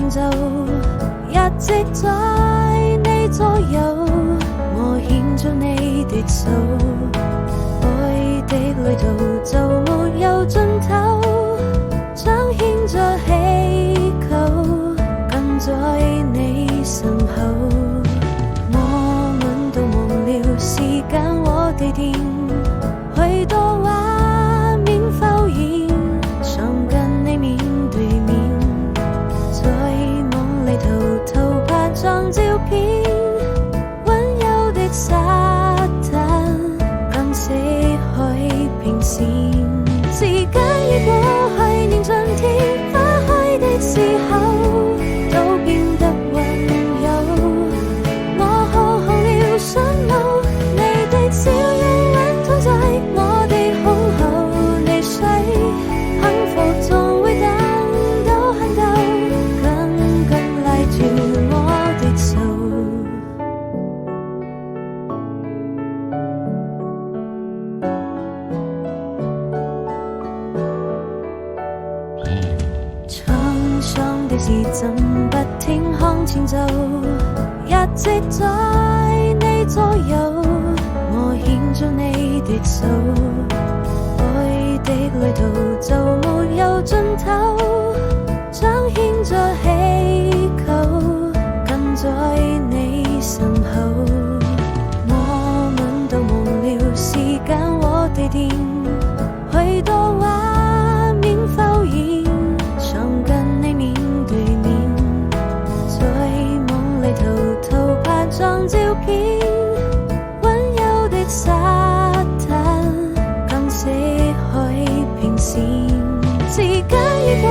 前奏，一直在你左右，我牽着你的手，愛的旅途就沒有盡頭，彰顯着祈求，跟在你身後。我們都忘了時間和地點，許多畫面浮現，想跟你面對面，在夢裏偷拍張照片，溫柔的沙灘跟死海平線，時間已過去，年盡天花開的時候都變得溫柔，我好紅了想路，你的笑容溫躺在我的胸口，你睡幸福總會等到很久，緊緊拉住我的手。滄桑的時針不停向前走，一直在你左右，我牽着你的手，愛的旅途就沒有盡頭，彰顯着祈求，跟在你身後。我們都忘了時間和地點，許多畫面浮現，想跟你面對面，在夢裏偷拍張照片，溫柔的沙灘跟死海平線，時間已過